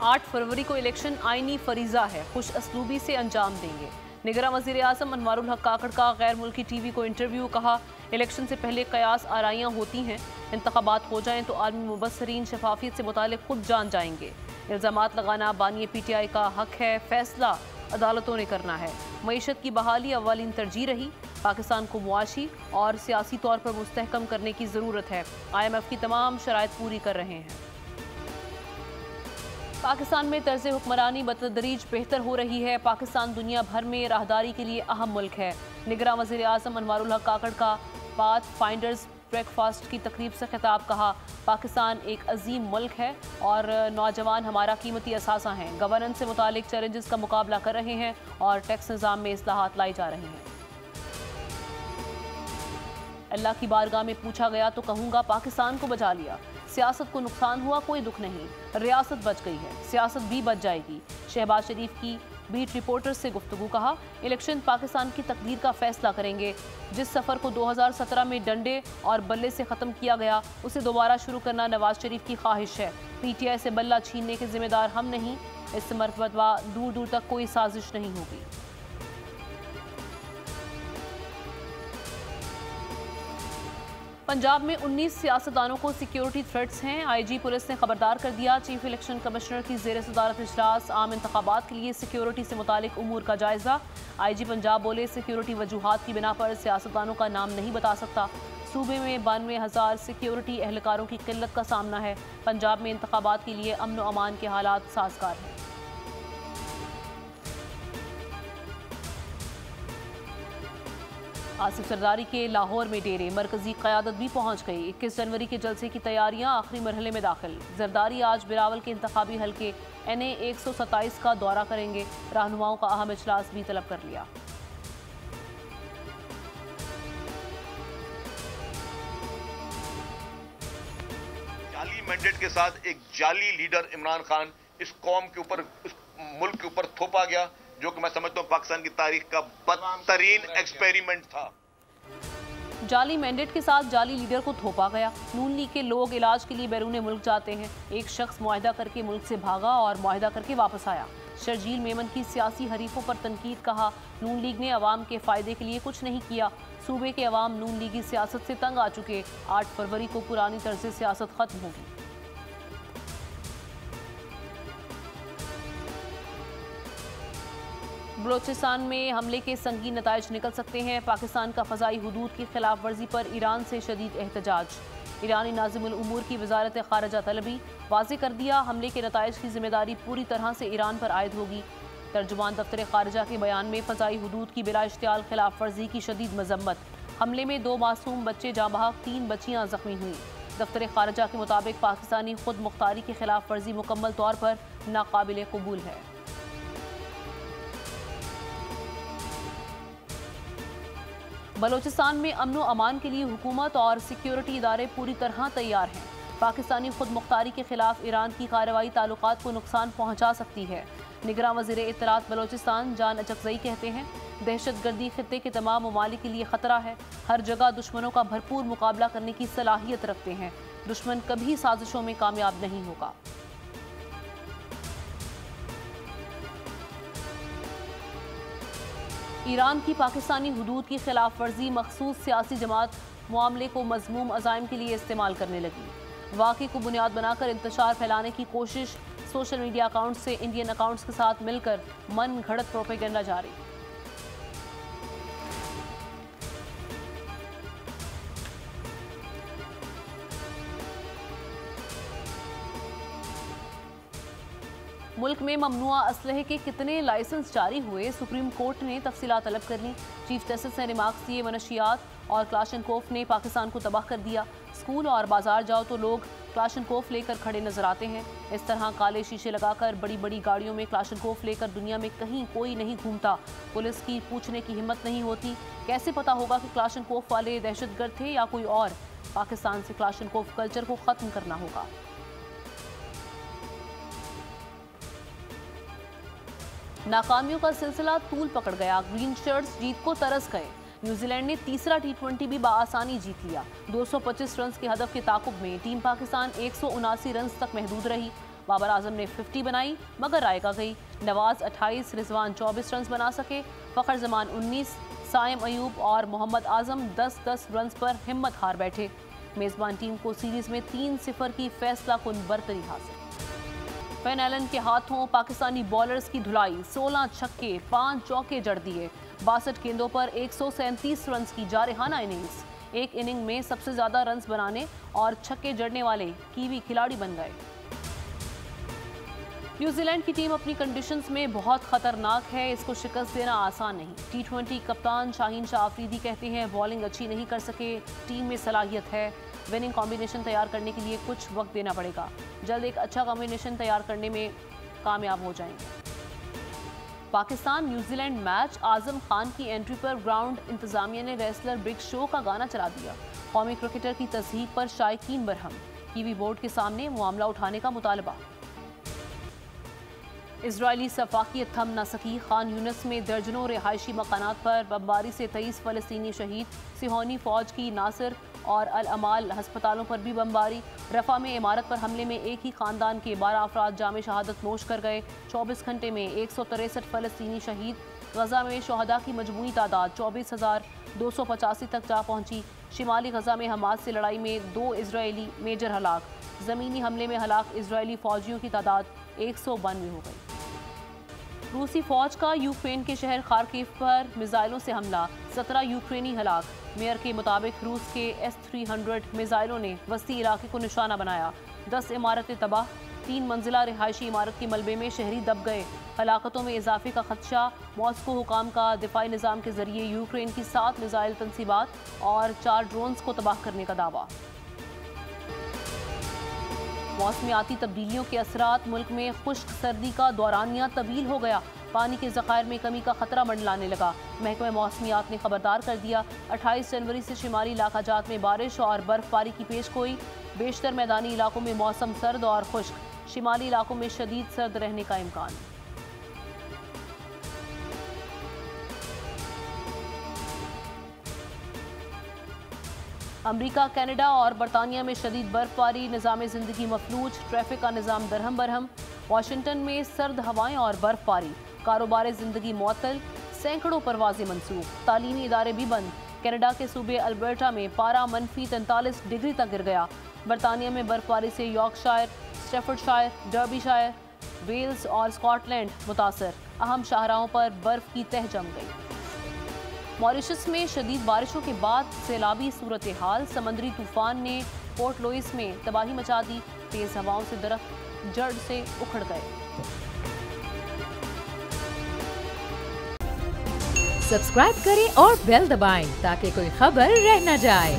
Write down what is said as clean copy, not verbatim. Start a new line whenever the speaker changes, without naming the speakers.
8 फरवरी को इलेक्शन आईनी फरीजा है, खुश असलूबी से अंजाम देंगे। निगरां वज़ीर आज़म अनवारुल हक काकड़ का गैर मुल्की टीवी को इंटरव्यू। कहा, इलेक्शन से पहले कयास आराइयाँ होती हैं, इंतखाबात हो जाएं तो आलमी मुबस्सरीन शफाफियत से मुतालिक खुद जान जाएंगे। इल्ज़ामात लगाना बानी PTI का हक है, फैसला अदालतों ने करना है। मईशत की बहाली अव्वलीन तरजीह रही। पाकिस्तान को मुआशी और सियासी तौर पर मुस्तहकम करने की ज़रूरत है। IMF की तमाम शराइत पूरी कर रहे हैं। पाकिस्तान में तर्ज हुक्मरानी बतदरीज बेहतर हो रही है। पाकिस्तान दुनिया भर में राहदारी के लिए अहम मुल्क है। निगरां वज़ीर आज़म अनवारुल हक काकड़ का पाथ फाइंडर्स ब्रेकफास्ट की तकरीब से खिताब। कहा, पाकिस्तान एक अजीम मुल्क है और नौजवान हमारा कीमती असासा हैं। गवर्नेंस से मुतालिक चैलेंजेस का मुकाबला कर रहे हैं और टैक्स निज़ाम में इस्लाहात लाई जा रही हैं। अल्लाह की बारगाह में पूछा गया तो कहूँगा पाकिस्तान को बचा लिया। सियासत को नुकसान हुआ, कोई दुख नहीं, रियासत बच गई है, सियासत भी बच जाएगी। शहबाज शरीफ की बीट रिपोर्टर से गुफ्तगू। कहा, इलेक्शन पाकिस्तान की तकदीर का फैसला करेंगे। जिस सफ़र को 2017 में डंडे और बल्ले से ख़त्म किया गया, उसे दोबारा शुरू करना नवाज शरीफ की ख्वाहिश है। PTI से बल्ला छीनने के जिम्मेदार हम नहीं। इस मरतबा दूर दूर तक कोई साजिश नहीं होगी। पंजाब में 19 सियासतदानों को सिक्योरिटी थ्रेट्स हैं। IG पुलिस ने खबरदार कर दिया। चीफ इलेक्शन कमिश्नर की ज़ेर सदारत इजलास। आम इंतखाबात के लिए सिक्योरिटी से मुतालिक उमूर का जायजा। IG पंजाब बोले, सिक्योरिटी वजूहात की बिना पर सियासतदानों का नाम नहीं बता सकता। सूबे में 92,000 सिक्योरिटी एहलकारों की किल्लत का सामना है। पंजाब में इंतखाबात के लिए अमन व अमान के हालात साजगार हैं। आसिफ जरदारी के लाहौर में डेरे, मरकजी क़यादत भी पहुँच गई। 21 जनवरी के जलसे की तैयारियां आखिरी मरहले में दाखिल। जरदारी आज बिलावल के इंतखाबी हल्के NA 127 का दौरा करेंगे। रहनुमाओं का अहम इजलास भी तलब कर लिया।
जाली मैंडेट के साथ एक जाली लीडर इमरान खान इस कौम के ऊपर, इस मुल्क के ऊपर थोपा गया, जो कि मैं समझता हूँ पाकिस्तान की तारीख का बदतरीन एक्सपेरिमेंट था।
जाली मैंडेट के साथ जाली लीडर को थोपा गया। नून लीग के लोग इलाज के लिए बैरून मुल्क जाते हैं। एक शख्स मुआहदा करके मुल्क से भागा और मुआहदा करके वापस आया। शर्जील मेमन की सियासी हरीफों पर तनकीद। कहा, नून लीग ने अवाम के फ़ायदे के लिए कुछ नहीं किया। सूबे के अवाम नून लीगी सियासत से तंग आ चुके। 8 फरवरी को पुरानी तर्ज सियासत खत्म होगी। बलोचिस्तान में हमले के संगीन नताइज निकल सकते हैं। पाकिस्तान का फ़ज़ाई हुदूद की खिलाफ वर्जी पर ईरान से शदीद एहतजाज। ईरानी नाज़िमुल उमूर की वज़ारत ख़ारिजा तलबी। वाज़े कर दिया, हमले के नताइज की जिम्मेदारी पूरी तरह से ईरान पर आयद होगी। तर्जुमान दफ्तर ख़ारिजा के बयान में फ़ज़ाई हुदूद की बिला इश्तियाल खिलाफ वर्जी की शदीद मजम्मत। हमले में 2 मासूम बच्चे जाँ बहक, 3 बच्चियाँ ज़ख्मी हुई। दफ्तर ख़ारिजा के मुताबिक पाकिस्तानी खुद मुख्तारी की खिलाफ वर्जी मुकम्मल तौर पर नाकाबिल कबूल है। बलोचिस्तान में अमन व अमान के लिए हुकूमत और सिक्योरिटी इदारे पूरी तरह तैयार हैं। पाकिस्तानी खुद मुख्तारी के खिलाफ ईरान की कार्रवाई ताल्लुकात को नुकसान पहुँचा सकती है। निगरां वज़ीर इत्तलात बलोचिस्तान जान अचकज़ई कहते हैं, दहशत गर्दी खित्ते के तमाम ममालिक के लिए ख़तरा है। हर जगह दुश्मनों का भरपूर मुकाबला करने की सलाहियत रखते हैं। दुश्मन कभी साजिशों में कामयाब नहीं होगा। ईरान की पाकिस्तानी हुदूद की खिलाफ वर्जी मखसूस सियासी जमात मामले को मज़मूम अज़ाइम के लिए इस्तेमाल करने लगी। वाक़े को बुनियाद बनाकर इंतशार फैलाने की कोशिश। सोशल मीडिया अकाउंट से इंडियन अकाउंट्स के साथ मिलकर मन घड़त प्रोपेगेंडा जारी। मुल्क में ममनुआ असलहे के कितने लाइसेंस जारी हुए, सुप्रीम कोर्ट ने तफसीलात तलब कर ली। चीफ जस्टिस ने रिमार्क्स दिए, मनशियात और क्लाशनकोफ ने पाकिस्तान को तबाह कर दिया। स्कूल और बाजार जाओ तो लोग क्लाशनकोफ लेकर खड़े नजर आते हैं। इस तरह काले शीशे लगाकर बड़ी बड़ी गाड़ियों में क्लाशनकोफ लेकर दुनिया में कहीं कोई नहीं घूमता। पुलिस की पूछने की हिम्मत नहीं होती। कैसे पता होगा कि क्लाशनकोफ वाले दहशतगर्द थे या कोई और? पाकिस्तान से क्लाशनकोफ कल्चर को ख़त्म करना होगा। नाकामियों का सिलसिला तूल पकड़ गया। ग्रीन शर्ट्स जीत को तरस गए। न्यूजीलैंड ने तीसरा T20 भी बआसानी जीत लिया। 225 रन के हदफ के ताकुब में टीम पाकिस्तान 179 रन तक महदूद रही। बाबर आजम ने 50 बनाई मगर रायगा गई। नवाज 28, रिजवान 24 रन बना सके। फखर जमान 19, साइम अयूब और मोहम्मद आजम 10-10 रन पर हिम्मत हार बैठे। मेजबान टीम को सीरीज में 3-0 की फैसला कुन बरतरी हासिल। फेन एलन के हाथों पाकिस्तानी बॉलर्स की धुलाई, 16 छक्के 5 चौके जड़ दिए। 62 गेंदों पर 137 रन की जारहाना इनिंग्स। एक इनिंग में सबसे ज्यादा रन बनाने और छक्के जड़ने वाले कीवी खिलाड़ी बन गए। न्यूजीलैंड की टीम अपनी कंडीशंस में बहुत खतरनाक है, इसको शिकस्त देना आसान नहीं। T20 कप्तान शाहीन शाह अफरीदी कहते हैं बॉलिंग अच्छी नहीं कर सके, टीम में सलाहियत है, विनिंग कॉम्बिनेशन तैयार करने के लिए कुछ वक्त देना पड़ेगा, जल्द एक अच्छा कॉम्बिनेशन तैयार करने में कामयाब हो जाएंगे। पाकिस्तान न्यूजीलैंड मैच, आजम खान की एंट्री पर ग्राउंड इंतजामिया ने रेसलर बिग शो का गाना चला दिया। कौमी क्रिकेटर की तस्दीक पर शायकीन बरहम, कीवी बोर्ड के सामने मामला उठाने का मुतालबा। इजरायली सफाकियत थम न सकी, खान यूनिस में दर्जनों रिहायशी मकानात पर बमबारी से 23 फलस्तीनी शहीद। सिहोनी फौज की नासिर और अल अमाल हस्पतालों पर भी बमबारी। रफा में इमारत पर हमले में एक ही खानदान के 12 अफराद जामे शहादत नोश कर गए। 24 घंटे में 163 फलस्तीनी शहीद। गजा में शहदा की मजमूई तादाद 24,285 तक जा पहुंची। शिमाली गजा में हमास से लड़ाई में 2 इजरायली मेजर हलाक। ज़मीनी हमले में हलाक इजरायली फौजियों की तादाद 192 हो गई। रूसी फौज का यूक्रेन के शहर खार्किव पर मिसाइलों से हमला, 17 यूक्रेनी हलाक। मेयर के मुताबिक रूस के S-300 मिसाइलों ने वस्ती इलाके को निशाना बनाया। 10 इमारतें तबाह, 3 मंजिला रिहायशी इमारत के मलबे में शहरी दब गए। हलाकतों में इजाफे का खदशा। मॉस्को हुकाम का दिफाई निज़ाम के जरिए यूक्रेन की 7 मिसाइल तनसीबात और 4 ड्रोन्स को तबाह करने का दावा। मौसमियाती तब्दीलियों के असरात, मुल्क में खुश्क सर्दी का दौरानिया तवील हो गया। पानी के ज़खायर में कमी का खतरा मंडलाने लगा। महकमा मौसमियात ने खबरदार कर दिया, 28 जनवरी से शिमाली इलाका जात में बारिश और बर्फबारी की पेशगोई। बेशतर मैदानी इलाकों में मौसम सर्द और खुश्क, शिमाली इलाकों में शदीद सर्द रहने का इम्कान। अमरीका, कनाडा और बरतानिया में शदीद बर्फबारी, निज़ाम ज़िंदगी मफलूज, ट्रैफिक का निज़ाम दरहम बरहम। वाशिंगटन में सर्द हवाएं और बर्फबारी, कारोबार ज़िंदगी मुअत्तल, सैकड़ों परवाजें मनसूख, तालीमी इदारे भी बंद। कनाडा के सूबे अल्बर्टा में पारा -43 डिग्री तक गिर गया। बरतानिया में बर्फबारी से यॉर्कशायर, स्टैफर्डशायर, डर्बीशायर, वेल्स और स्कॉटलैंड मुतासर। अहम शाहराहों पर बर्फ की तह जम गई। मॉरिशस में शदीद बारिशों के बाद सैलाबी सूरत हाल, समंदरी तूफान ने पोर्ट लुइस में तबाही मचा दी। तेज हवाओं से दरख्त जड़ से उखड़ गए।
सब्सक्राइब करें और बेल दबाएं ताकि कोई खबर रह न जाए।